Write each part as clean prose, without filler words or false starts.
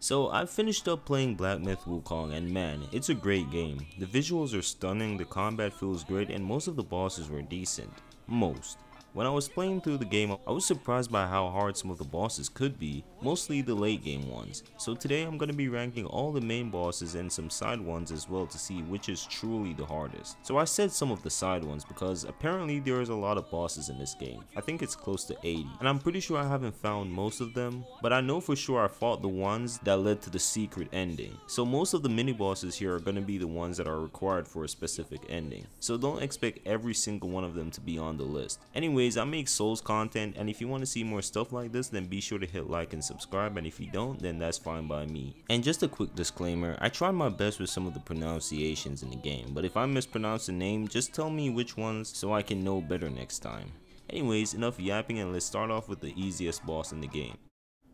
So I finished up playing Black Myth Wukong and man, it's a great game. The visuals are stunning, the combat feels great, and most of the bosses were decent. Most. When I was playing through the game, I was surprised by how hard some of the bosses could be, mostly the late game ones. So today I'm going to be ranking all the main bosses and some side ones as well to see which is truly the hardest. So I said some of the side ones because apparently there is a lot of bosses in this game. I think it's close to 80, and I'm pretty sure I haven't found most of them, but I know for sure I fought the ones that led to the secret ending. So most of the mini bosses here are going to be the ones that are required for a specific ending. So don't expect every single one of them to be on the list. Anyways, I make Souls content, and if you want to see more stuff like this, then be sure to hit like and subscribe, and if you don't, then that's fine by me. And just a quick disclaimer, I tried my best with some of the pronunciations in the game, but if I mispronounce a name, just tell me which ones so I can know better next time. Anyways, enough yapping, and let's start off with the easiest boss in the game.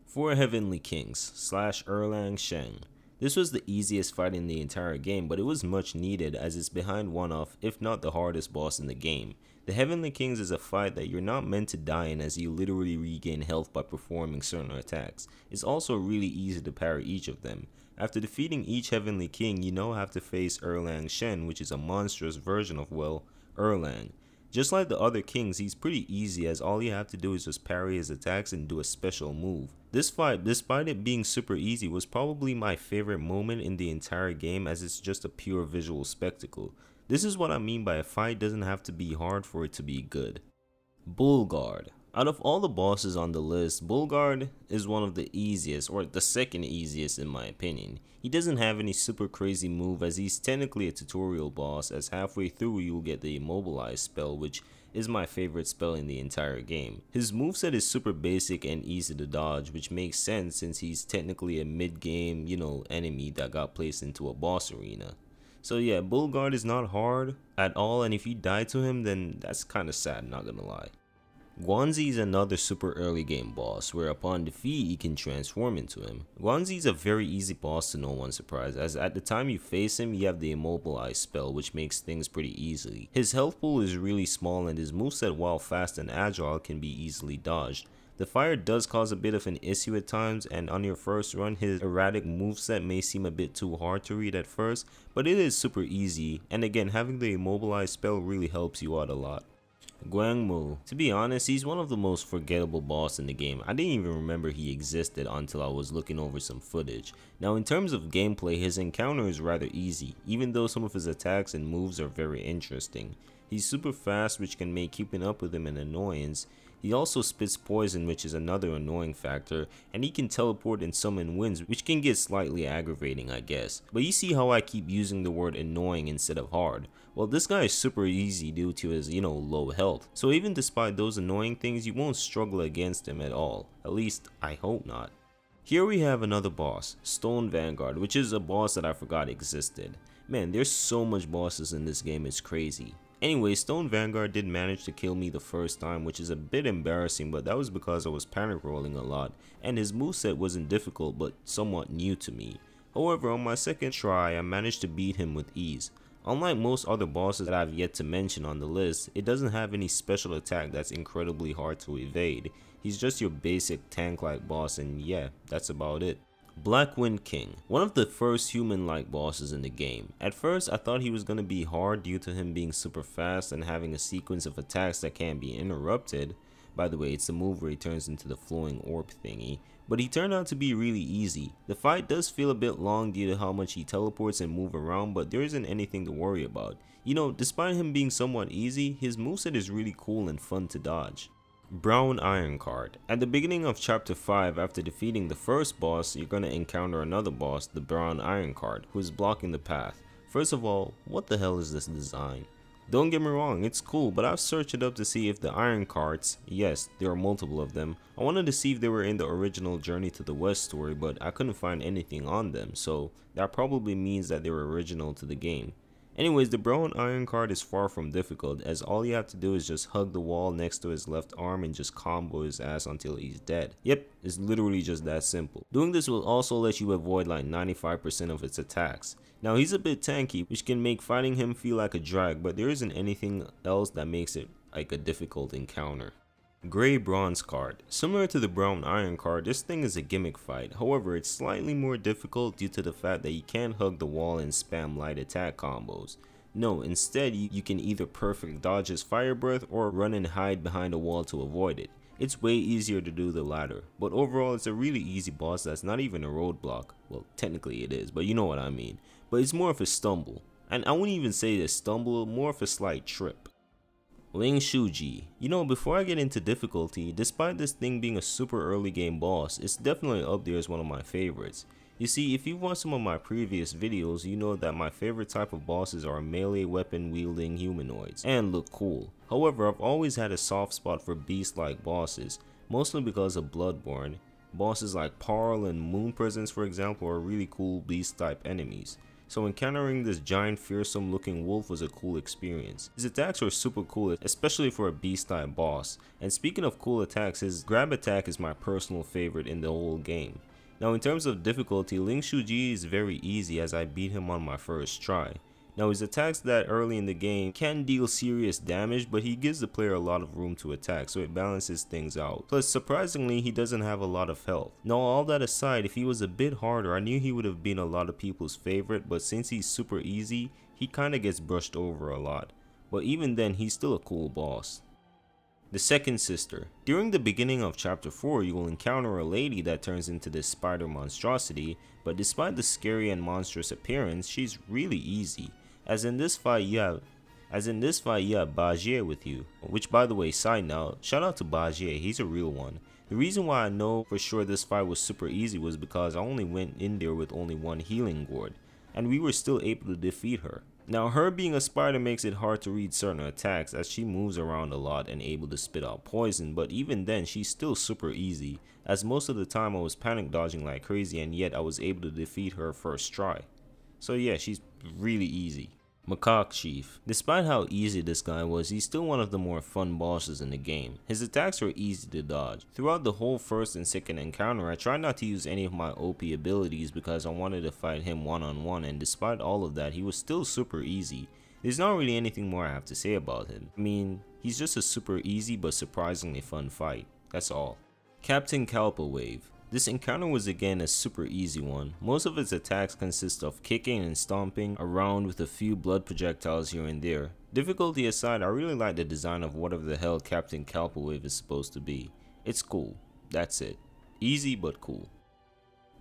4 Heavenly Kings / Erlang Shen. This was the easiest fight in the entire game, but it was much needed as it's behind one of, if not the hardest boss in the game. The Heavenly Kings is a fight that you're not meant to die in as you literally regain health by performing certain attacks. It's also really easy to parry each of them. After defeating each Heavenly King, you now have to face Erlang Shen, which is a monstrous version of, well, Erlang. Just like the other kings, he's pretty easy as all you have to do is just parry his attacks and do a special move. This fight, despite it being super easy, was probably my favorite moment in the entire game as it's just a pure visual spectacle. This is what I mean by a fight doesn't have to be hard for it to be good. Bullguard. Out of all the bosses on the list, Bullguard is one of the easiest, or the second easiest in my opinion. He doesn't have any super crazy move as he's technically a tutorial boss, as halfway through you'll get the immobilize spell, which is my favorite spell in the entire game. His moveset is super basic and easy to dodge, which makes sense since he's technically a mid-game, enemy that got placed into a boss arena. So yeah, Bullguard is not hard at all, and if you die to him, then that's kinda sad, not gonna lie. Guanzi is another super early game boss, where upon defeat you can transform into him. Guanzi is a very easy boss to no one's surprise, as at the time you face him you have the immobilize spell, which makes things pretty easily. His health pool is really small and his moveset, while fast and agile, can be easily dodged. The fire does cause a bit of an issue at times, and on your first run his erratic moveset may seem a bit too hard to read at first, but it is super easy, and again having the immobilize spell really helps you out a lot. Guangmu. To be honest, he's one of the most forgettable boss in the game. I didn't even remember he existed until I was looking over some footage. Now in terms of gameplay, his encounter is rather easy, even though some of his attacks and moves are very interesting. He's super fast, which can make keeping up with him an annoyance. He also spits poison, which is another annoying factor, and he can teleport and summon winds, which can get slightly aggravating, I guess. But you see how I keep using the word annoying instead of hard. Well, this guy is super easy due to his, low health. So even despite those annoying things, you won't struggle against him at all. At least, I hope not. Here we have another boss, Stone Vanguard, which is a boss that I forgot existed. Man, there's so much bosses in this game, it's crazy. Anyway, Stone Vanguard did manage to kill me the first time, which is a bit embarrassing, but that was because I was panic rolling a lot, and his moveset wasn't difficult but somewhat new to me. However, on my second try, I managed to beat him with ease. Unlike most other bosses that I've yet to mention on the list, it doesn't have any special attack that's incredibly hard to evade. He's just your basic tank-like boss, and yeah, that's about it. Black Wind King, one of the first human-like bosses in the game. At first I thought he was gonna be hard due to him being super fast and having a sequence of attacks that can't be interrupted. By the way, it's the move where he turns into the flowing orb thingy. But he turned out to be really easy. The fight does feel a bit long due to how much he teleports and move around, but there isn't anything to worry about. Despite him being somewhat easy, his moveset is really cool and fun to dodge. Brown Iron Card. At the beginning of chapter 5, after defeating the first boss, you're gonna encounter another boss, the Brown Iron Card, who is blocking the path. First of all, what the hell is this design? Don't get me wrong, it's cool, but I've searched it up to see if the Iron Cards, yes, there are multiple of them. I wanted to see if they were in the original Journey to the West story, but I couldn't find anything on them, so that probably means that they were original to the game. Anyways, the Brown Iron Card is far from difficult, as all you have to do is just hug the wall next to his left arm and just combo his ass until he's dead. Yep, it's literally just that simple. Doing this will also let you avoid like 95% of its attacks. Now he's a bit tanky, which can make fighting him feel like a drag, but there isn't anything else that makes it like a difficult encounter. Gray Bronze card. Similar to the Brown Iron card, this thing is a gimmick fight. However, it's slightly more difficult due to the fact that you can't hug the wall and spam light attack combos. No, instead you can either perfect dodge his fire breath or run and hide behind a wall to avoid it. It's way easier to do the latter, but overall it's a really easy boss that's not even a roadblock. Well, technically it is, but you know what I mean. But it's more of a stumble, and I wouldn't even say a stumble, more of a slight trip. Ling Shuji. You know, before I get into difficulty, despite this thing being a super early game boss, it's definitely up there as one of my favorites. You see, if you've watched some of my previous videos, you know that my favorite type of bosses are melee weapon wielding humanoids and look cool. However, I've always had a soft spot for beast-like bosses, mostly because of Bloodborne. Bosses like Parl and Moon Presence, for example, are really cool beast-type enemies. So encountering this giant fearsome looking wolf was a cool experience. His attacks were super cool, especially for a beast type boss. And speaking of cool attacks, his grab attack is my personal favorite in the whole game. Now in terms of difficulty, Ling Shuji is very easy as I beat him on my first try. Now his attacks that early in the game can deal serious damage, but he gives the player a lot of room to attack, so it balances things out. Plus surprisingly, he doesn't have a lot of health. Now all that aside, if he was a bit harder, I knew he would have been a lot of people's favorite, but since he's super easy, he kinda gets brushed over a lot. But even then, he's still a cool boss. The Second Sister. During the beginning of chapter 4, you will encounter a lady that turns into this spider monstrosity, but despite the scary and monstrous appearance, she's really easy. As in this fight you have Bajier with you, which by the way, side note, shout out to Bajier, he's a real one. The reason why I know for sure this fight was super easy was because I only went in there with only one healing gourd, and we were still able to defeat her. Now her being a spider makes it hard to read certain attacks as she moves around a lot and able to spit out poison, but even then she's still super easy, as most of the time I was panic dodging like crazy and yet I was able to defeat her first try. So yeah, she's really easy. Macaque Chief. Despite how easy this guy was, he's still one of the more fun bosses in the game. His attacks are easy to dodge. Throughout the whole first and second encounter, I tried not to use any of my OP abilities because I wanted to fight him one-on-one, and despite all of that, he was still super easy. There's not really anything more I have to say about him. I mean, he's just a super easy but surprisingly fun fight. That's all. Captain Kalpa Wave. This encounter was again a super easy one. Most of its attacks consist of kicking and stomping around with a few blood projectiles here and there. Difficulty aside, I really like the design of whatever the hell Captain Kalpa Wave is supposed to be. It's cool. That's it. Easy but cool.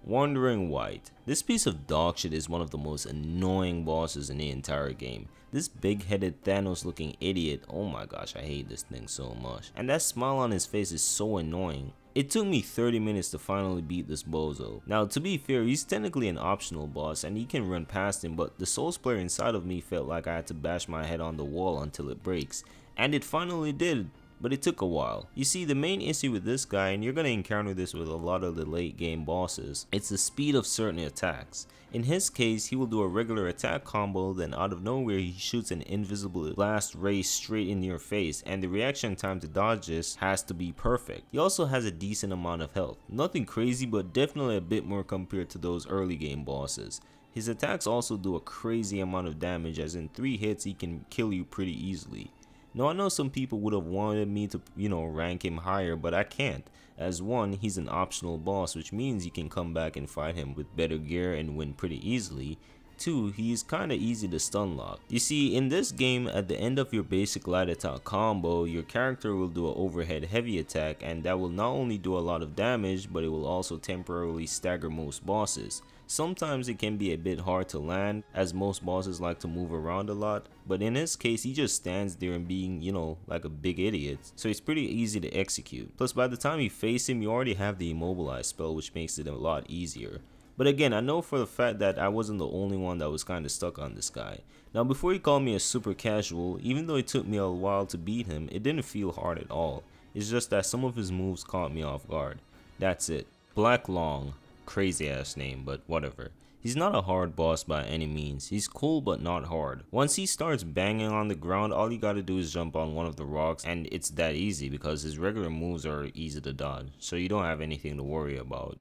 Wandering White. This piece of dog shit is one of the most annoying bosses in the entire game. This big-headed Thanos looking idiot, oh my gosh, I hate this thing so much. And that smile on his face is so annoying. It took me 30 minutes to finally beat this bozo. Now to be fair, he's technically an optional boss and you can run past him, but the Souls player inside of me felt like I had to bash my head on the wall until it breaks. And it finally did. But it took a while. You see, the main issue with this guy, and you're going to encounter this with a lot of the late game bosses, it's the speed of certain attacks. In his case, he will do a regular attack combo, then out of nowhere he shoots an invisible blast ray straight in your face, and the reaction time to dodge this has to be perfect. He also has a decent amount of health. Nothing crazy, but definitely a bit more compared to those early game bosses. His attacks also do a crazy amount of damage, as in 3 hits he can kill you pretty easily. Now I know some people would have wanted me to, rank him higher, but I can't. As one, he's an optional boss, which means you can come back and fight him with better gear and win pretty easily. 2, he's kinda easy to stun lock. You see, in this game, at the end of your basic light attack combo, your character will do an overhead heavy attack, and that will not only do a lot of damage, but it will also temporarily stagger most bosses. Sometimes it can be a bit hard to land, as most bosses like to move around a lot, but in his case he just stands there and being, like a big idiot, so it's pretty easy to execute. Plus by the time you face him, you already have the immobilize spell, which makes it a lot easier. But again, I know for the fact that I wasn't the only one that was kinda stuck on this guy. Now before you call me a super casual, even though it took me a while to beat him, it didn't feel hard at all. It's just that some of his moves caught me off guard. That's it. Black Long. Crazy ass name, but whatever. He's not a hard boss by any means. He's cool but not hard. Once he starts banging on the ground, all you gotta do is jump on one of the rocks, and it's that easy because his regular moves are easy to dodge, so you don't have anything to worry about.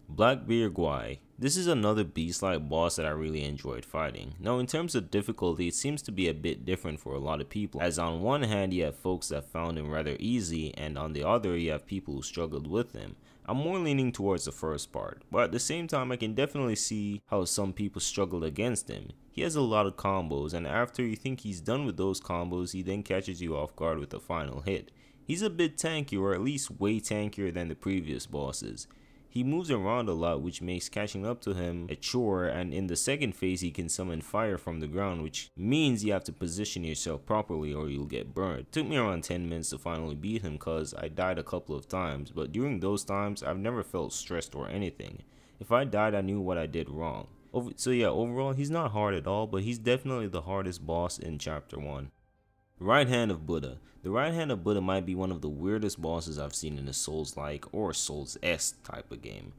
Blackbeard Guai. This is another beast-like boss that I really enjoyed fighting. Now in terms of difficulty, it seems to be a bit different for a lot of people, as on one hand you have folks that found him rather easy, and on the other you have people who struggled with him. I'm more leaning towards the first part, but at the same time I can definitely see how some people struggled against him. He has a lot of combos, and after you think he's done with those combos, he then catches you off guard with a final hit. He's a bit tanky, or at least way tankier than the previous bosses. He moves around a lot, which makes catching up to him a chore, and in the second phase he can summon fire from the ground, which means you have to position yourself properly or you'll get burned. It took me around 10 minutes to finally beat him cause I died a couple of times, but during those times I've never felt stressed or anything. If I died I knew what I did wrong. So yeah, overall he's not hard at all, but he's definitely the hardest boss in chapter 1. Right Hand of Buddha. The Right Hand of Buddha might be one of the weirdest bosses I've seen in a Souls-like or Souls-esque type of game.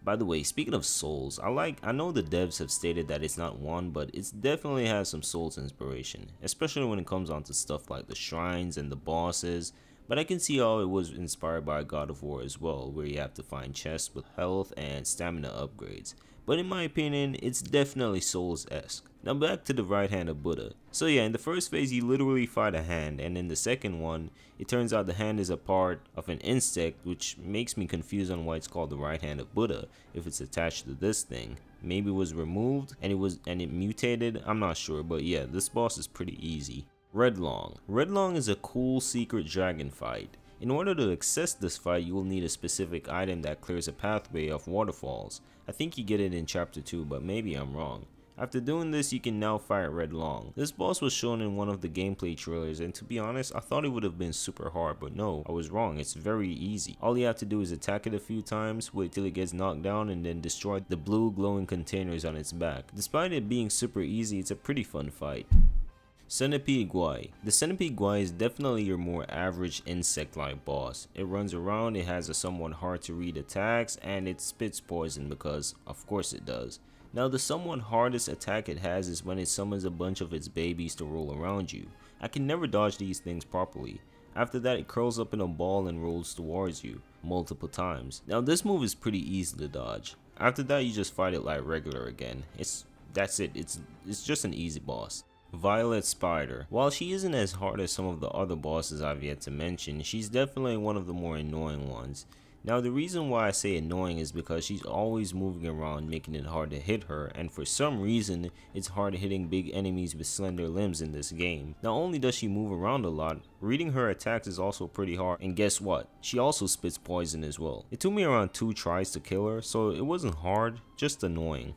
By the way, speaking of Souls, I know the devs have stated that it's not one, but it definitely has some Souls inspiration, especially when it comes on to stuff like the shrines and the bosses. But I can see how it was inspired by God of War as well, where you have to find chests with health and stamina upgrades. But in my opinion, it's definitely Souls-esque. Now back to the Right Hand of Buddha. So yeah, in the first phase you literally fight a hand, and in the second one, it turns out the hand is a part of an insect, which makes me confused on why it's called the Right Hand of Buddha if it's attached to this thing. Maybe it was removed and it mutated, I'm not sure, but yeah, this boss is pretty easy. Redlong. Redlong is a cool secret dragon fight. In order to access this fight, you will need a specific item that clears a pathway of waterfalls. I think you get it in chapter 2, but maybe I'm wrong. After doing this, you can now fight Redlong. This boss was shown in one of the gameplay trailers, and to be honest, I thought it would have been super hard, but no, I was wrong. It's very easy. All you have to do is attack it a few times, wait till it gets knocked down, and then destroy the blue glowing containers on its back. Despite it being super easy, it's a pretty fun fight. Centipede Guai. The Centipede Guai is definitely your more average insect-like boss. It runs around, it has a somewhat hard to read attacks, and it spits poison because of course it does. Now the somewhat hardest attack it has is when it summons a bunch of its babies to roll around you. I can never dodge these things properly. After that it curls up in a ball and rolls towards you multiple times. Now this move is pretty easy to dodge. After that you just fight it like regular again. That's it. It's just an easy boss. Violet Spider. While she isn't as hard as some of the other bosses I've yet to mention, she's definitely one of the more annoying ones. Now the reason why I say annoying is because she's always moving around, making it hard to hit her, and for some reason it's hard hitting big enemies with slender limbs in this game. Not only does she move around a lot, reading her attacks is also pretty hard, and guess what? She also spits poison as well. It took me around 2 tries to kill her, so it wasn't hard, just annoying.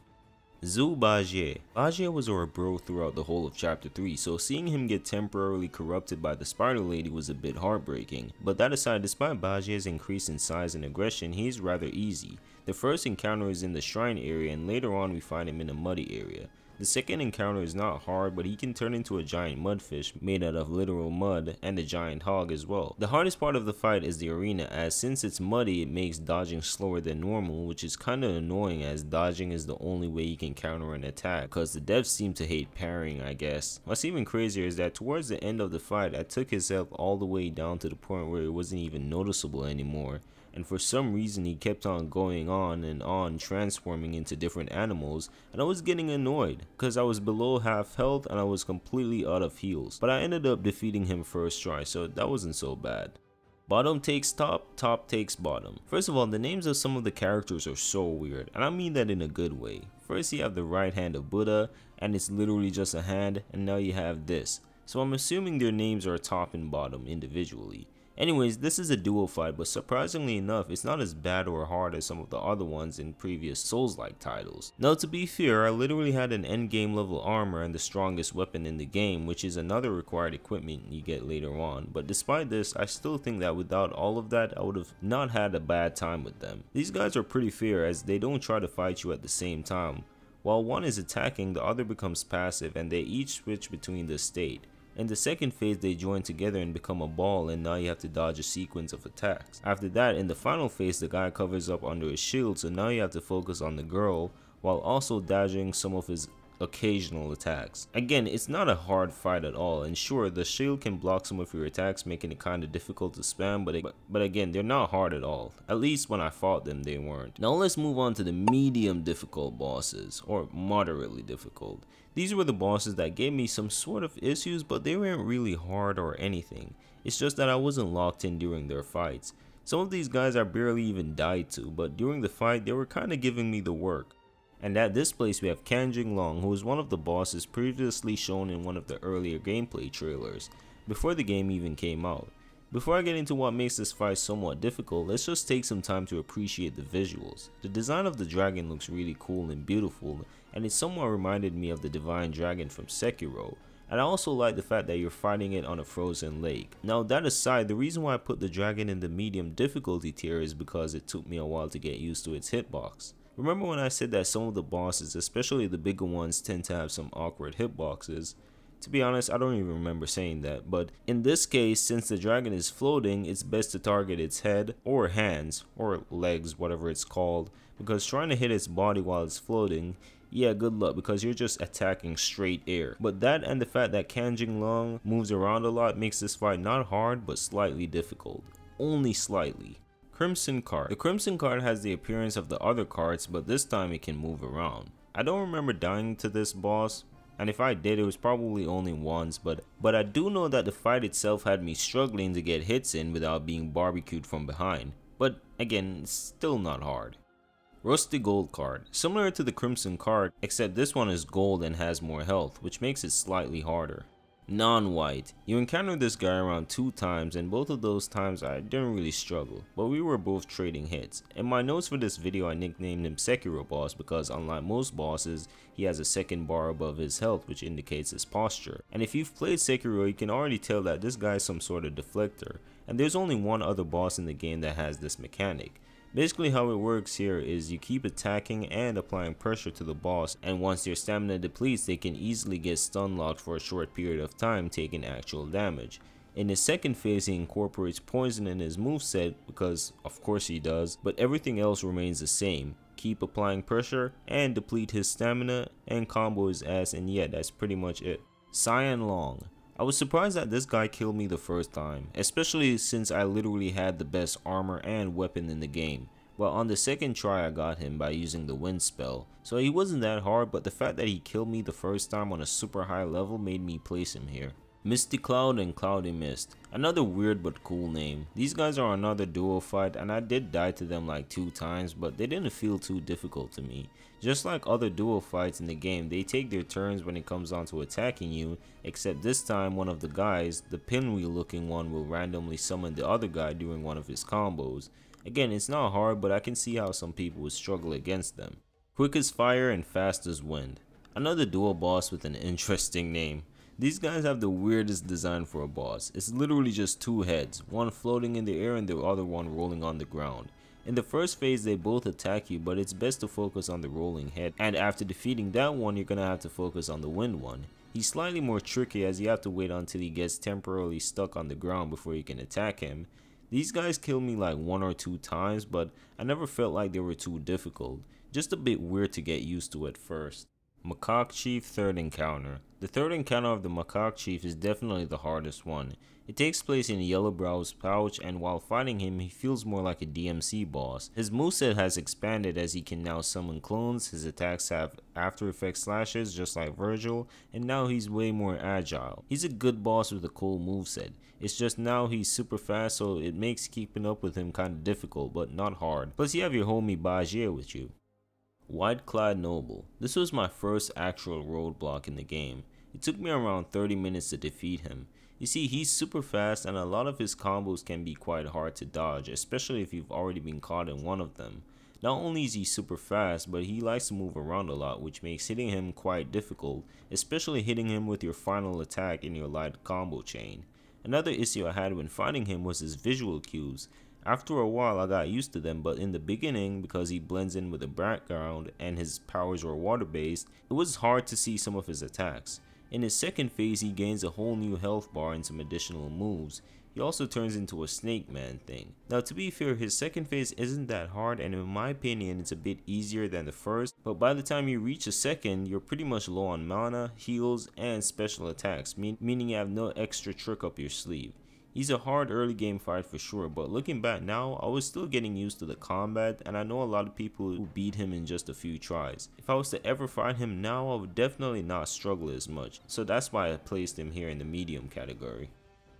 Zhu Bajie. Bajie was our bro throughout the whole of chapter 3, so seeing him get temporarily corrupted by the spider lady was a bit heartbreaking. But that aside, despite Bajie's increase in size and aggression, he's rather easy. The first encounter is in the shrine area, and later on we find him in a muddy area. The second encounter is not hard, but he can turn into a giant mudfish made out of literal mud, and a giant hog as well. The hardest part of the fight is the arena, as since it's muddy it makes dodging slower than normal, which is kinda annoying as dodging is the only way you can counter an attack, because the devs seem to hate parrying, I guess. What's even crazier is that towards the end of the fight I took his health all the way down to the point where it wasn't even noticeable anymore. And for some reason he kept on going on and on, transforming into different animals, and I was getting annoyed because I was below half health and I was completely out of heals. But I ended up defeating him first try, so that wasn't so bad. Bottom takes top, top takes bottom. First of all, the names of some of the characters are so weird, and I mean that in a good way. First you have the Right Hand of Buddha, and it's literally just a hand, and now you have this. So I'm assuming their names are top and bottom individually. Anyways, this is a duo fight, but surprisingly enough, it's not as bad or hard as some of the other ones in previous Souls-like titles. Now to be fair, I literally had an endgame level armor and the strongest weapon in the game, which is another required equipment you get later on, but despite this, I still think that without all of that, I would have not had a bad time with them. These guys are pretty fair as they don't try to fight you at the same time. While one is attacking, the other becomes passive and they each switch between the state. In the second phase they join together and become a ball, and now you have to dodge a sequence of attacks. After that, in the final phase the guy covers up under his shield, so now you have to focus on the girl while also dodging some of his occasional attacks. Again, it's not a hard fight at all, and sure, the shield can block some of your attacks, making it kinda difficult to spam, but again, they're not hard at all. At least when I fought them, they weren't. Now let's move on to the medium difficult bosses, or moderately difficult. These were the bosses that gave me some sort of issues, but they weren't really hard or anything. It's just that I wasn't locked in during their fights. Some of these guys I barely even died to, but during the fight, they were kinda giving me the work. And at this place we have Kanjing Long, who is one of the bosses previously shown in one of the earlier gameplay trailers, before the game even came out. Before I get into what makes this fight somewhat difficult, let's just take some time to appreciate the visuals. The design of the dragon looks really cool and beautiful, and it somewhat reminded me of the divine dragon from Sekiro. And I also like the fact that you're fighting it on a frozen lake. Now that aside, the reason why I put the dragon in the medium difficulty tier is because it took me a while to get used to its hitbox. Remember when I said that some of the bosses, especially the bigger ones, tend to have some awkward hitboxes? To be honest, I don't even remember saying that, but in this case, since the dragon is floating, it's best to target its head, or hands, or legs, whatever it's called, because trying to hit its body while it's floating, yeah, good luck, because you're just attacking straight air. But that and the fact that Kanjing Long moves around a lot makes this fight not hard, but slightly difficult. Only slightly. Crimson Card. The Crimson Card has the appearance of the other cards, but this time it can move around. I don't remember dying to this boss, and if I did, it was probably only once, but I do know that the fight itself had me struggling to get hits in without being barbecued from behind. But again, it's still not hard. Rusty Gold Card. Similar to the Crimson Card, except this one is gold and has more health, which makes it slightly harder. Non-white. You encounter this guy around 2 times, and both of those times I didn't really struggle, but we were both trading hits. In my notes for this video I nicknamed him Sekiro Boss because unlike most bosses, he has a second bar above his health, which indicates his posture. And if you've played Sekiro, you can already tell that this guy is some sort of deflector, and there's only one other boss in the game that has this mechanic. Basically how it works here is you keep attacking and applying pressure to the boss, and once their stamina depletes, they can easily get stun locked for a short period of time, taking actual damage. In his second phase, he incorporates poison in his moveset because of course he does, but everything else remains the same. Keep applying pressure and deplete his stamina and combo his ass, and yeah, that's pretty much it. Cyan Long. I was surprised that this guy killed me the first time, especially since I literally had the best armor and weapon in the game. But on the second try I got him by using the wind spell, so he wasn't that hard, but the fact that he killed me the first time on a super high level made me place him here. Misty Cloud and Cloudy Mist. Another weird but cool name. These guys are another duo fight, and I did die to them like 2 times, but they didn't feel too difficult to me. Just like other duo fights in the game, they take their turns when it comes on to attacking you, except this time one of the guys, the pinwheel looking one, will randomly summon the other guy during one of his combos. Again, it's not hard, but I can see how some people would struggle against them. Quick as Fire and Fast as Wind. Another duo boss with an interesting name. These guys have the weirdest design for a boss. It's literally just 2 heads, one floating in the air and the other one rolling on the ground. In the first phase they both attack you, but it's best to focus on the rolling head, and after defeating that one you're gonna have to focus on the wind one. He's slightly more tricky as you have to wait until he gets temporarily stuck on the ground before you can attack him. These guys killed me like 1 or 2 times, but I never felt like they were too difficult, just a bit weird to get used to at first. Macaque Chief Third Encounter. The third encounter of the Macaque Chief is definitely the hardest one. It takes place in Yellowbrow's pouch, and while fighting him he feels more like a DMC boss. His moveset has expanded as he can now summon clones, his attacks have after effects slashes just like Virgil, and now he's way more agile. He's a good boss with a cool moveset. It's just now he's super fast, so it makes keeping up with him kinda difficult, but not hard. Plus you have your homie Bajir with you. White-Clad Noble. This was my first actual roadblock in the game. It took me around 30 minutes to defeat him. You see, he's super fast and a lot of his combos can be quite hard to dodge, especially if you've already been caught in one of them. Not only is he super fast, but he likes to move around a lot, which makes hitting him quite difficult, especially hitting him with your final attack in your light combo chain. Another issue I had when fighting him was his visual cues. After a while I got used to them, but in the beginning, because he blends in with the background and his powers were water based, it was hard to see some of his attacks. In his second phase he gains a whole new health bar and some additional moves. he also turns into a snake man thing. Now to be fair, his second phase isn't that hard, and in my opinion it's a bit easier than the first, but by the time you reach the second, you're pretty much low on mana, heals, and special attacks, meaning you have no extra trick up your sleeve. He's a hard early game fight for sure, but looking back now, I was still getting used to the combat, and I know a lot of people who beat him in just a few tries. If I was to ever fight him now, I would definitely not struggle as much, so that's why I placed him here in the medium category.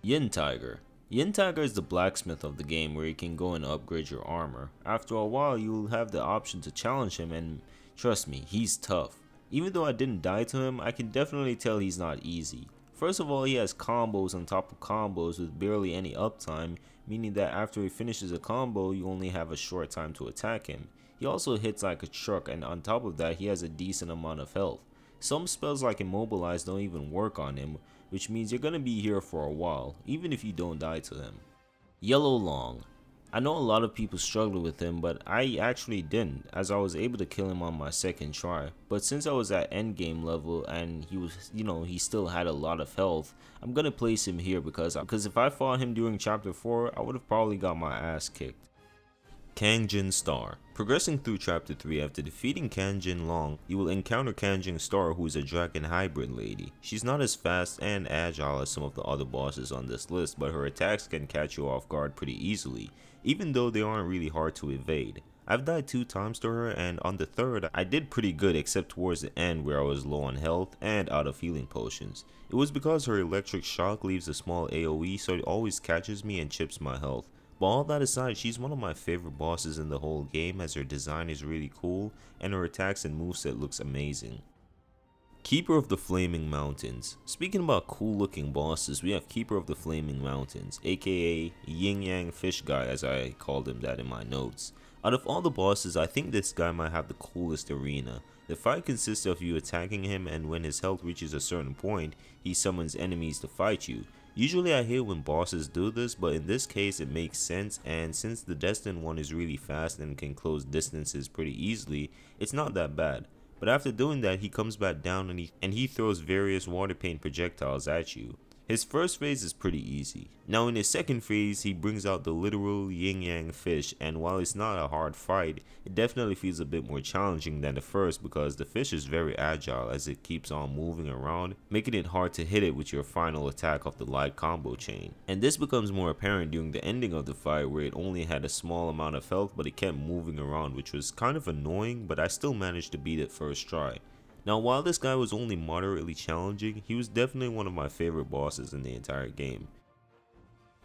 Yin Tiger. Yin Tiger is the blacksmith of the game where you can go and upgrade your armor. After a while, you'll have the option to challenge him, and trust me, he's tough. Even though I didn't die to him, I can definitely tell he's not easy. First of all, he has combos on top of combos with barely any uptime, meaning that after he finishes a combo, you only have a short time to attack him. He also hits like a truck, and on top of that, he has a decent amount of health. Some spells like Immobilize don't even work on him, which means you're gonna be here for a while, even if you don't die to him. Yellow Long. I know a lot of people struggled with him, but I actually didn't, as I was able to kill him on my second try. But since I was at endgame level and he was, he still had a lot of health, I'm gonna place him here because if I fought him during chapter 4, I would have probably got my ass kicked. Kanjin Star. Progressing through chapter 3, after defeating Kanjin Long, you will encounter Kanjin Star, who is a dragon hybrid lady. She's not as fast and agile as some of the other bosses on this list, but her attacks can catch you off guard pretty easily, even though they aren't really hard to evade. I've died 2 times to her, and on the third, I did pretty good except towards the end where I was low on health and out of healing potions. It was because her electric shock leaves a small AoE, so it always catches me and chips my health. But all that aside, she's one of my favorite bosses in the whole game, as her design is really cool and her attacks and moveset looks amazing. Keeper of the Flaming Mountains. Speaking about cool looking bosses, we have Keeper of the Flaming Mountains, aka Yin Yang Fish Guy, as I called him that in my notes. Out of all the bosses, I think this guy might have the coolest arena. The fight consists of you attacking him, and when his health reaches a certain point, he summons enemies to fight you. Usually I hate when bosses do this, but in this case it makes sense, and since the destined one is really fast and can close distances pretty easily, it's not that bad. But after doing that, he comes back down and he throws various water paint projectiles at you. His first phase is pretty easy. Now in his second phase, he brings out the literal yin yang fish, and while it's not a hard fight, it definitely feels a bit more challenging than the first because the fish is very agile as it keeps on moving around, making it hard to hit it with your final attack of the light combo chain. And this becomes more apparent during the ending of the fight, where it only had a small amount of health but it kept moving around, which was kind of annoying, but I still managed to beat it first try. Now while this guy was only moderately challenging, he was definitely one of my favorite bosses in the entire game.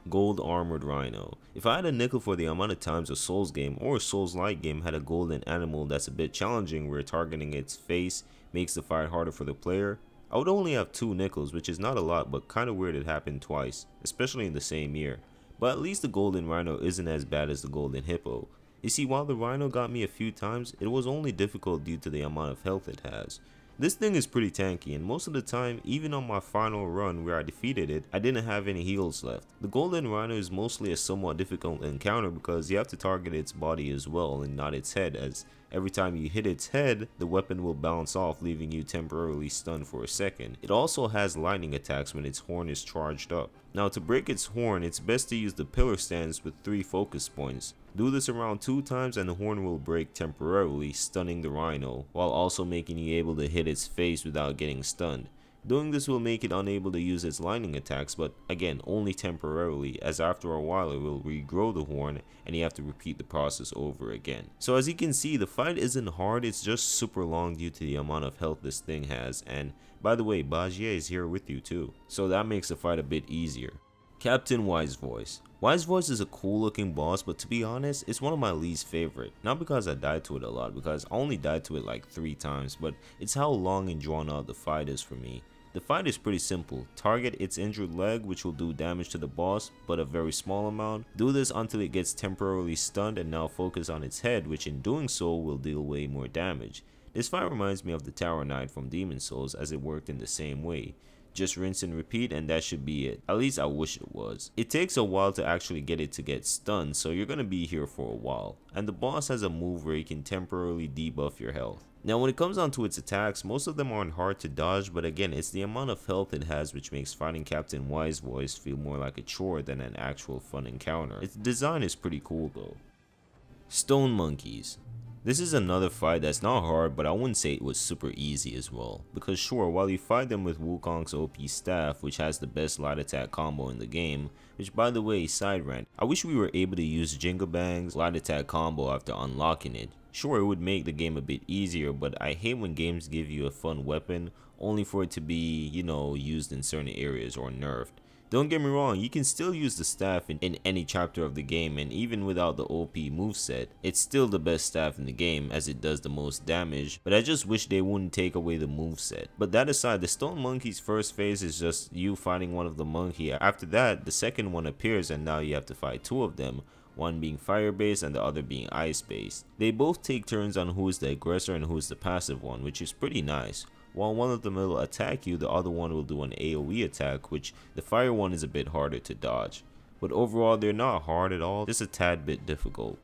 Gold Armored Rhino. If I had a nickel for the amount of times a Souls game or a Souls-like game had a golden animal that's a bit challenging where targeting its face makes the fight harder for the player, I would only have 2 nickels, which is not a lot but kinda weird it happened twice, especially in the same year. But at least the Golden Rhino isn't as bad as the Golden Hippo. You see, while the Rhino got me a few times, it was only difficult due to the amount of health it has. This thing is pretty tanky, and most of the time, even on my final run where I defeated it, I didn't have any heals left. The Golden Rhino is mostly a somewhat difficult encounter because you have to target its body as well and not its head, as every time you hit its head, the weapon will bounce off, leaving you temporarily stunned for a second. It also has lightning attacks when its horn is charged up. Now to break its horn, it's best to use the pillar stance with 3 focus points. Do this around 2 times and the horn will break temporarily, stunning the Rhino, while also making you able to hit its face without getting stunned. Doing this will make it unable to use its lightning attacks, but again only temporarily, as after a while it will regrow the horn and you have to repeat the process over again. So as you can see, the fight isn't hard, it's just super long due to the amount of health this thing has, and by the way, Bajier is here with you too, so that makes the fight a bit easier. Captain Wise Voice. Wise Voice is a cool looking boss, but to be honest, it's one of my least favorite. Not because I died to it a lot, because I only died to it like 3 times, but it's how long and drawn out the fight is for me. The fight is pretty simple. Target its injured leg, which will do damage to the boss, but a very small amount. Do this until it gets temporarily stunned, and now focus on its head, which in doing so will deal way more damage. This fight reminds me of the Tower Knight from Demon Souls, as it worked in the same way. Just rinse and repeat and that should be it. At least I wish it was. It takes a while to actually get it to get stunned, so you're gonna be here for a while. And the boss has a move where he can temporarily debuff your health. Now when it comes down to its attacks, most of them aren't hard to dodge, but again, it's the amount of health it has which makes fighting Captain Wise Voice feel more like a chore than an actual fun encounter. Its design is pretty cool though. Stone Monkeys. This is another fight that's not hard, but I wouldn't say it was super easy as well. Because sure, while you fight them with Wukong's OP staff, which has the best light attack combo in the game, which by the way, side rant, I wish we were able to use Jingle Bang's light attack combo after unlocking it. Sure, it would make the game a bit easier, but I hate when games give you a fun weapon only for it to be, you know, used in certain areas or nerfed. Don't get me wrong, you can still use the staff in any chapter of the game, and even without the OP moveset, it's still the best staff in the game as it does the most damage, but I just wish they wouldn't take away the moveset. But that aside, the Stone Monkey's first phase is just you fighting one of the monkey. After that, the second one appears and now you have to fight two of them, one being fire based and the other being ice based. They both take turns on who is the aggressor and who is the passive one, which is pretty nice. While one of them will attack you, the other one will do an AoE attack, which the fire one is a bit harder to dodge. But overall, they're not hard at all, just a tad bit difficult.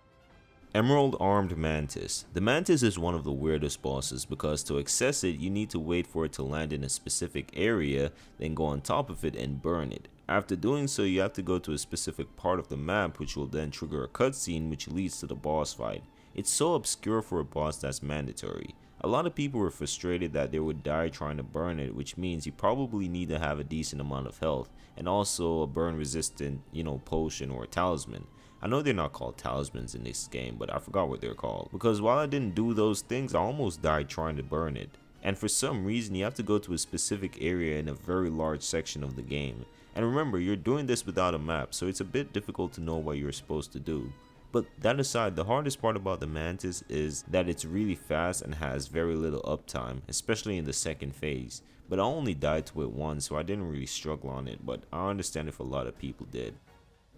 Emerald Armed Mantis. The Mantis is one of the weirdest bosses because to access it, you need to wait for it to land in a specific area, then go on top of it and burn it. After doing so, you have to go to a specific part of the map, which will then trigger a cutscene which leads to the boss fight. It's so obscure for a boss that's mandatory. A lot of people were frustrated that they would die trying to burn it, which means you probably need to have a decent amount of health and also a burn resistant, potion or a talisman. I know they're not called talismans in this game, but I forgot what they're called. Because while I didn't do those things, I almost died trying to burn it. And for some reason, you have to go to a specific area in a very large section of the game. And remember, you're doing this without a map, so it's a bit difficult to know what you're supposed to do. But that aside, the hardest part about the Mantis is that it's really fast and has very little uptime, especially in the second phase. But I only died to it once, so I didn't really struggle on it, but I understand if a lot of people did.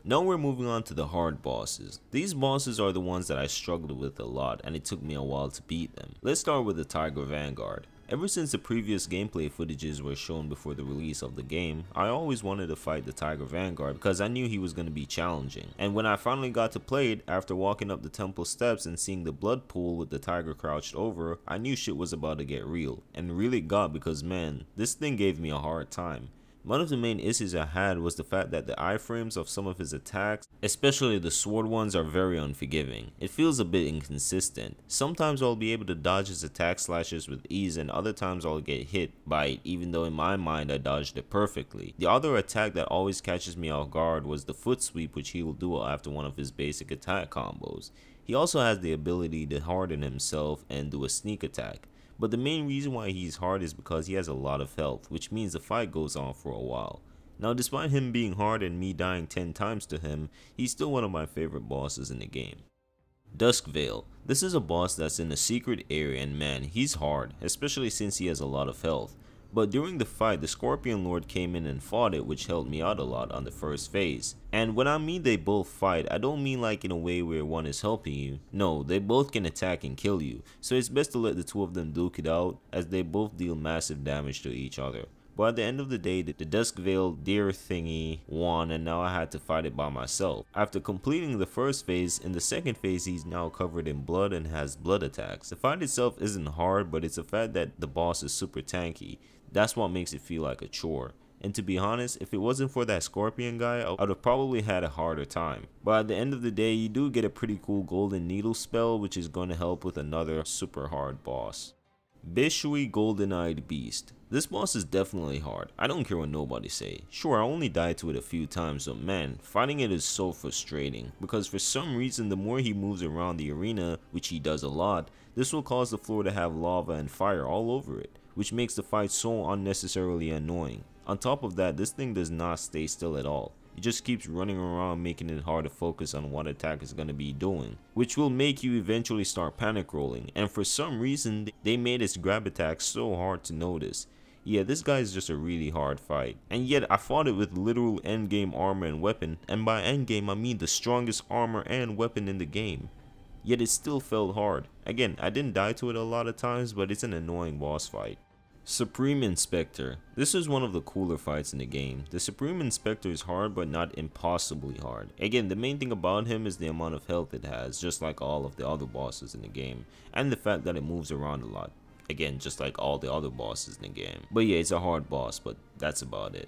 Now we're moving on to the hard bosses. These bosses are the ones that I struggled with a lot and it took me a while to beat them. Let's start with the Tiger Vanguard. Ever since the previous gameplay footages were shown before the release of the game, I always wanted to fight the Tiger Vanguard because I knew he was going to be challenging. And when I finally got to play it, after walking up the temple steps and seeing the blood pool with the tiger crouched over, I knew shit was about to get real. And really got because man, this thing gave me a hard time. One of the main issues I had was the fact that the iframes of some of his attacks, especially the sword ones, are very unforgiving. It feels a bit inconsistent. Sometimes I'll be able to dodge his attack slashes with ease and other times I'll get hit by it even though in my mind I dodged it perfectly. The other attack that always catches me off guard was the foot sweep, which he will do after one of his basic attack combos. He also has the ability to harden himself and do a sneak attack. But the main reason why he's hard is because he has a lot of health, which means the fight goes on for a while. Now despite him being hard and me dying 10 times to him, he's still one of my favorite bosses in the game. Duskvale. This is a boss that's in a secret area and man, he's hard, especially since he has a lot of health. But during the fight, the Scorpion Lord came in and fought it, which helped me out a lot on the first phase. And when I mean they both fight, I don't mean like in a way where one is helping you. No, they both can attack and kill you, so it's best to let the two of them duke it out as they both deal massive damage to each other. But at the end of the day, the Duskvale deer thingy won and now I had to fight it by myself. After completing the first phase, in the second phase he's now covered in blood and has blood attacks. The fight itself isn't hard, but it's the fact that the boss is super tanky. That's what makes it feel like a chore. And to be honest, if it wasn't for that scorpion guy, I would have probably had a harder time. But at the end of the day, you do get a pretty cool golden needle spell, which is going to help with another super hard boss. Bishui Golden-Eyed Beast. This boss is definitely hard. I don't care what nobody say. Sure, I only died to it a few times, but man, fighting it is so frustrating. Because for some reason, the more he moves around the arena, which he does a lot, this will cause the floor to have lava and fire all over it, which makes the fight so unnecessarily annoying. On top of that, this thing does not stay still at all. It just keeps running around, making it hard to focus on what attack is going to be doing, which will make you eventually start panic rolling. And for some reason, they made its grab attack so hard to notice. Yeah, this guy is just a really hard fight. And yet, I fought it with literal endgame armor and weapon, and by endgame I mean the strongest armor and weapon in the game. Yet it still felt hard. Again, I didn't die to it a lot of times, but it's an annoying boss fight. Supreme Inspector. This is one of the cooler fights in the game. The Supreme Inspector is hard but not impossibly hard. Again, the main thing about him is the amount of health it has, just like all of the other bosses in the game, and the fact that it moves around a lot. Again, just like all the other bosses in the game. But yeah, it's a hard boss, but that's about it.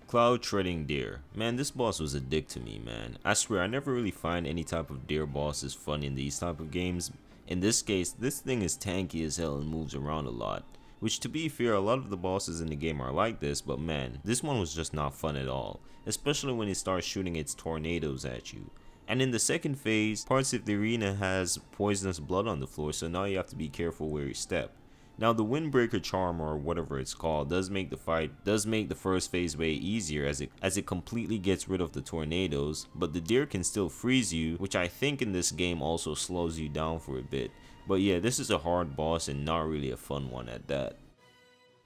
Cloud Treading Deer. Man, this boss was a dick to me, man. I swear, I never really find any type of deer bosses fun in these type of games. In this case, this thing is tanky as hell and moves around a lot. Which, to be fair, a lot of the bosses in the game are like this, but man, this one was just not fun at all. Especially when it starts shooting its tornadoes at you. And in the second phase, parts of the arena has poisonous blood on the floor, so now you have to be careful where you step. Now the Windbreaker charm, or whatever it's called, does make the first phase way easier as it completely gets rid of the tornadoes, but the deer can still freeze you, which I think in this game also slows you down for a bit. But yeah, this is a hard boss and not really a fun one at that.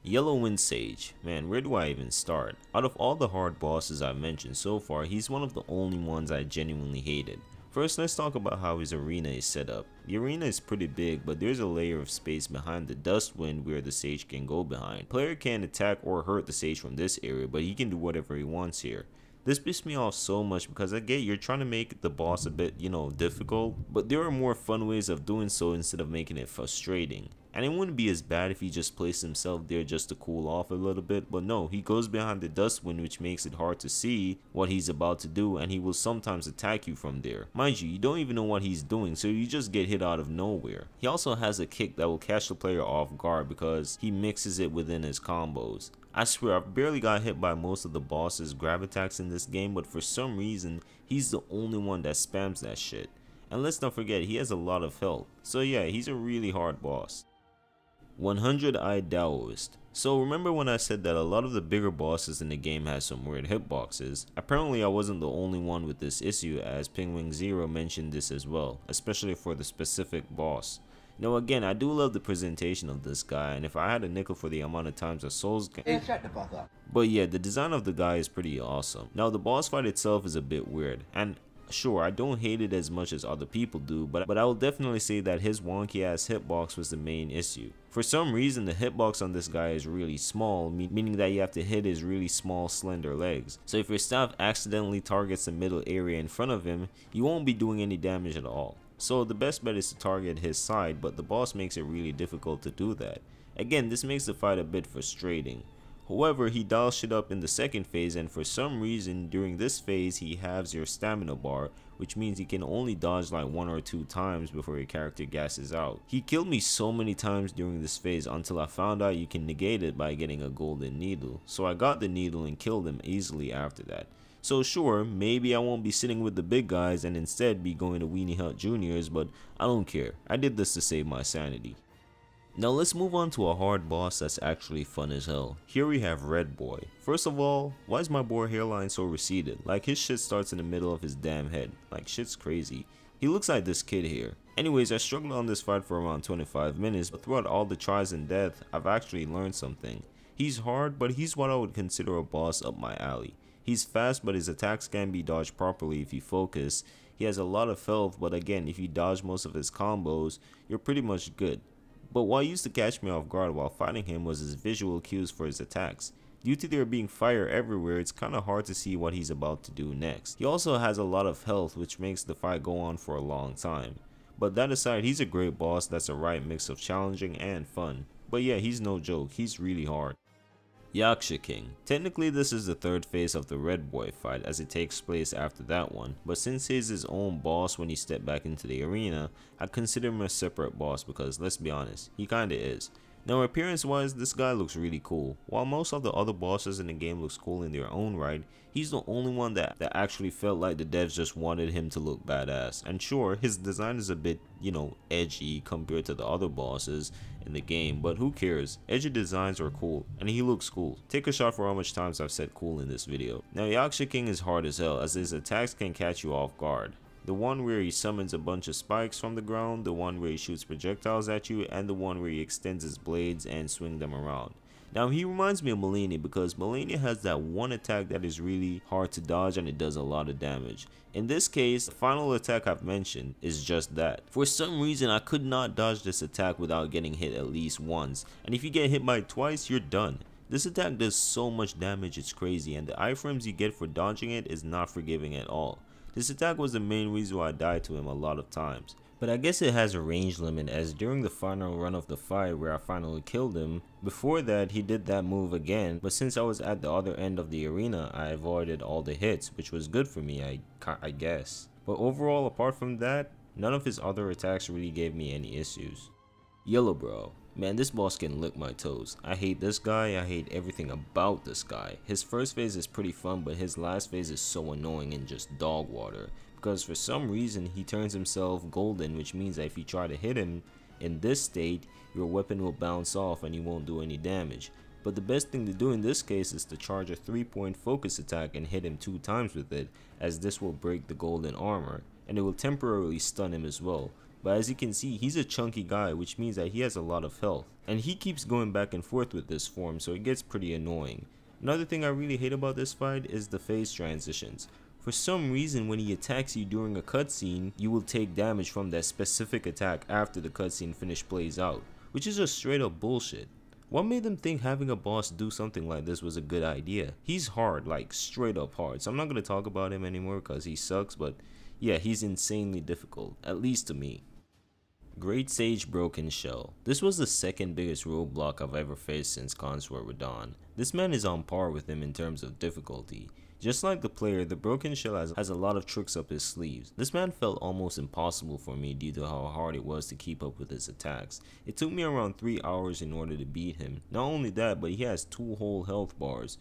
Yellow Wind Sage. Man, where do I even start? Out of all the hard bosses I've mentioned so far, he's one of the only ones I genuinely hated. First, let's talk about how his arena is set up. The arena is pretty big, but there's a layer of space behind the dust wind where the sage can go behind. Player can't attack or hurt the sage from this area, but he can do whatever he wants here. This pissed me off so much because I get you're trying to make the boss a bit, difficult, but there are more fun ways of doing so instead of making it frustrating. And it wouldn't be as bad if he just placed himself there just to cool off a little bit, but no, he goes behind the dust wind, which makes it hard to see what he's about to do, and he will sometimes attack you from there. Mind you, you don't even know what he's doing, so you just get hit out of nowhere. He also has a kick that will catch the player off guard because he mixes it within his combos. I swear, I've barely got hit by most of the boss's grab attacks in this game, but for some reason, he's the only one that spams that shit. And let's not forget, he has a lot of health. So yeah, he's a really hard boss. 100-Eyed Daoist. So remember when I said that a lot of the bigger bosses in the game had some weird hitboxes? Apparently I wasn't the only one with this issue, as Penguin Zero mentioned this as well, especially for the specific boss. Now again, I do love the presentation of this guy, and if I had a nickel for the amount of times a Souls game. But yeah, the design of the guy is pretty awesome. Now the boss fight itself is a bit weird, and sure, I don't hate it as much as other people do, but I will definitely say that his wonky ass hitbox was the main issue. For some reason, the hitbox on this guy is really small, meaning that you have to hit his really small slender legs. So if your staff accidentally targets the middle area in front of him, you won't be doing any damage at all. So the best bet is to target his side, but the boss makes it really difficult to do that. Again, this makes the fight a bit frustrating. However, he dials shit up in the second phase, and for some reason during this phase he halves your stamina bar, which means he can only dodge like 1 or 2 times before your character gasses out. He killed me so many times during this phase until I found out you can negate it by getting a golden needle. So I got the needle and killed him easily after that. So sure, maybe I won't be sitting with the big guys and instead be going to Weenie Hut Juniors, but I don't care. I did this to save my sanity. Now let's move on to a hard boss that's actually fun as hell. Here we have Red Boy. First of all, why is my boy hairline so receded? Like his shit starts in the middle of his damn head. Like shit's crazy. He looks like this kid here. Anyways, I struggled on this fight for around 25 minutes, but throughout all the tries and death, I've actually learned something. He's hard, but he's what I would consider a boss up my alley. He's fast, but his attacks can be dodged properly if you focus. He has a lot of health, but again, if you dodge most of his combos, you're pretty much good. But what used to catch me off guard while fighting him was his visual cues for his attacks. Due to there being fire everywhere, it's kinda hard to see what he's about to do next. He also has a lot of health, which makes the fight go on for a long time. But that aside, he's a great boss that's a right mix of challenging and fun. But yeah, he's no joke, he's really hard. Yaksha King. Technically this is the third phase of the Red Boy fight as it takes place after that one, but since he's his own boss when he stepped back into the arena, I consider him a separate boss because let's be honest, he kinda is. Now appearance wise, this guy looks really cool. While most of the other bosses in the game looks cool in their own right, he's the only one that actually felt like the devs just wanted him to look badass. And sure, his design is a bit, edgy compared to the other bosses in the game, but who cares? Edgy designs are cool, and he looks cool. Take a shot for how much times I've said cool in this video. Now Yaksha King is hard as hell as his attacks can catch you off guard. The one where he summons a bunch of spikes from the ground, the one where he shoots projectiles at you, and the one where he extends his blades and swing them around. Now he reminds me of Melania because Melania has that one attack that is really hard to dodge and it does a lot of damage. In this case, the final attack I've mentioned is just that. For some reason I could not dodge this attack without getting hit at least once, and if you get hit by it twice, you're done. This attack does so much damage, it's crazy, and the iframes you get for dodging it is not forgiving at all. This attack was the main reason why I died to him a lot of times. But I guess it has a range limit, as during the final run of the fight where I finally killed him, before that he did that move again, but since I was at the other end of the arena, I avoided all the hits, which was good for me, I guess. But overall, apart from that, none of his other attacks really gave me any issues. Yellow Bro. Man, this boss can lick my toes. I hate this guy, I hate everything about this guy. His first phase is pretty fun, but his last phase is so annoying and just dog water. Because for some reason, he turns himself golden, which means that if you try to hit him in this state, your weapon will bounce off and you won't do any damage. But the best thing to do in this case is to charge a 3-point focus attack and hit him 2 times with it, as this will break the golden armor, and it will temporarily stun him as well. But as you can see, he's a chunky guy, which means that he has a lot of health. And he keeps going back and forth with this form, so it gets pretty annoying. Another thing I really hate about this fight is the phase transitions. For some reason, when he attacks you during a cutscene, you will take damage from that specific attack after the cutscene finish plays out, which is just straight up bullshit. What made them think having a boss do something like this was a good idea? He's hard, like straight up hard, so I'm not going to talk about him anymore because he sucks, but yeah, he's insanely difficult, at least to me. Great Sage Broken Shell. This was the second biggest roadblock I've ever faced since Consort Radahn. This man is on par with him in terms of difficulty. Just like the player, the Broken Shell has a lot of tricks up his sleeves. This man felt almost impossible for me due to how hard it was to keep up with his attacks. It took me around 3 hours in order to beat him. Not only that, but he has 2 whole health bars.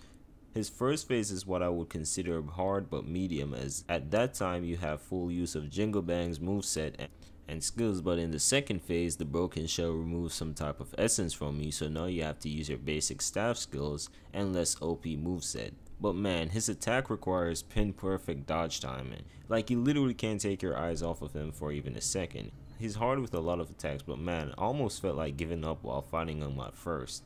His first phase is what I would consider hard but medium, as at that time you have full use of Jingle Bang's moveset and skills, but in the second phase the Broken Shell removes some type of essence from you, so now you have to use your basic staff skills and less OP moveset. But man, his attack requires pin perfect dodge timing. Like, you literally can't take your eyes off of him for even a second. He's hard with a lot of attacks, but man, I almost felt like giving up while fighting him at first.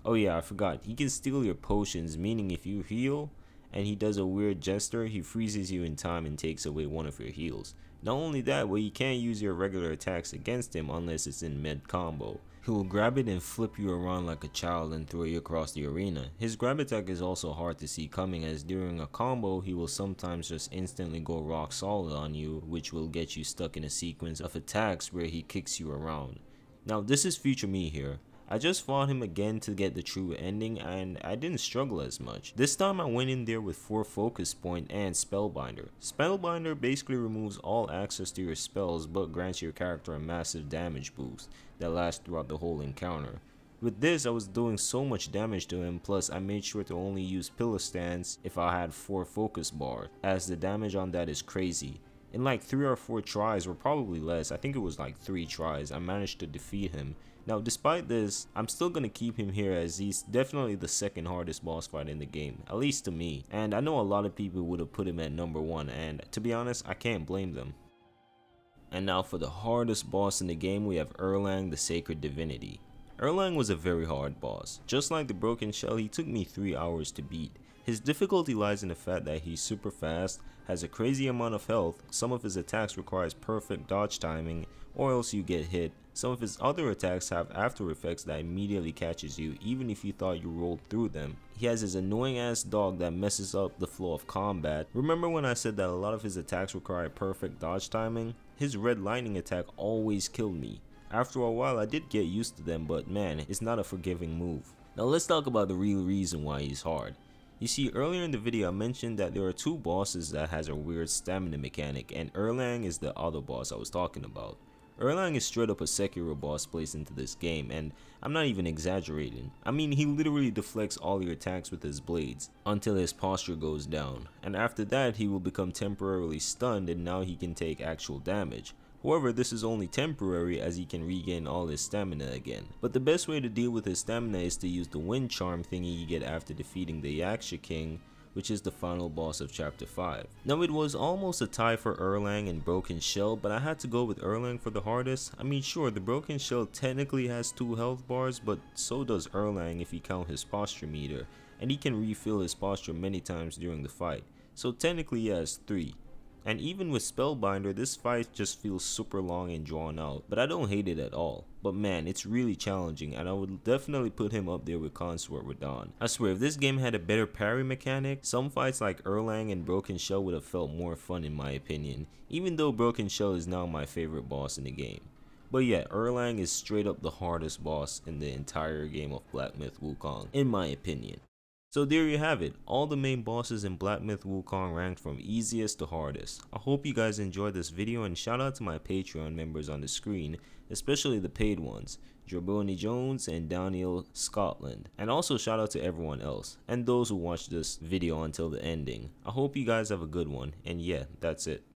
Oh yeah, I forgot, he can steal your potions, meaning if you heal and he does a weird gesture, he freezes you in time and takes away one of your heals. Not only that, but you can't use your regular attacks against him unless it's in mid combo. He will grab it and flip you around like a child and throw you across the arena. His grab attack is also hard to see coming, as during a combo he will sometimes just instantly go rock solid on you, which will get you stuck in a sequence of attacks where he kicks you around. Now this is future me here. I just fought him again to get the true ending and I didn't struggle as much. This time I went in there with 4 focus point and Spellbinder. Spellbinder basically removes all access to your spells but grants your character a massive damage boost that lasts throughout the whole encounter. With this I was doing so much damage to him, plus I made sure to only use Pillar Stance if I had 4 focus bars, as the damage on that is crazy. In like 3 or 4 tries, or probably less, I think it was like 3 tries, I managed to defeat him. Now despite this, I'm still gonna keep him here, as he's definitely the second hardest boss fight in the game, at least to me. And I know a lot of people would have put him at number 1, and to be honest, I can't blame them. And now for the hardest boss in the game, we have Erlang the Sacred Divinity. Erlang was a very hard boss. Just like the Broken Shell, he took me 3 hours to beat. His difficulty lies in the fact that he's super fast, has a crazy amount of health, some of his attacks requires perfect dodge timing or else you get hit. Some of his other attacks have after effects that immediately catches you even if you thought you rolled through them. He has his annoying ass dog that messes up the flow of combat. Remember when I said that a lot of his attacks require perfect dodge timing? His red lightning attack always killed me. After a while I did get used to them, but man, it's not a forgiving move. Now let's talk about the real reason why he's hard. You see, earlier in the video I mentioned that there are 2 bosses that has a weird stamina mechanic, and Erlang is the other boss I was talking about. Erlang is straight up a Sekiro boss placed into this game, and I'm not even exaggerating. I mean, he literally deflects all your attacks with his blades until his posture goes down, and after that he will become temporarily stunned and now he can take actual damage. However, this is only temporary as he can regain all his stamina again. But the best way to deal with his stamina is to use the wind charm thingy you get after defeating the Yaksha King, which is the final boss of chapter 5. Now it was almost a tie for Erlang and Broken Shell, but I had to go with Erlang for the hardest. I mean sure, the Broken Shell technically has 2 health bars, but so does Erlang if you count his posture meter, and he can refill his posture many times during the fight, so technically he has 3. And even with Spellbinder, this fight just feels super long and drawn out, but I don't hate it at all. But man, it's really challenging, and I would definitely put him up there with Consort Radahn. I swear, if this game had a better parry mechanic, some fights like Erlang and Broken Shell would have felt more fun in my opinion, even though Broken Shell is now my favorite boss in the game. But yeah, Erlang is straight up the hardest boss in the entire game of Black Myth Wukong, in my opinion. So there you have it, all the main bosses in Black Myth Wukong ranked from easiest to hardest. I hope you guys enjoyed this video, and shout out to my Patreon members on the screen, especially the paid ones, Draboni Jones and Daniel Scotland. And also shout out to everyone else, and those who watched this video until the ending. I hope you guys have a good one, and yeah, that's it.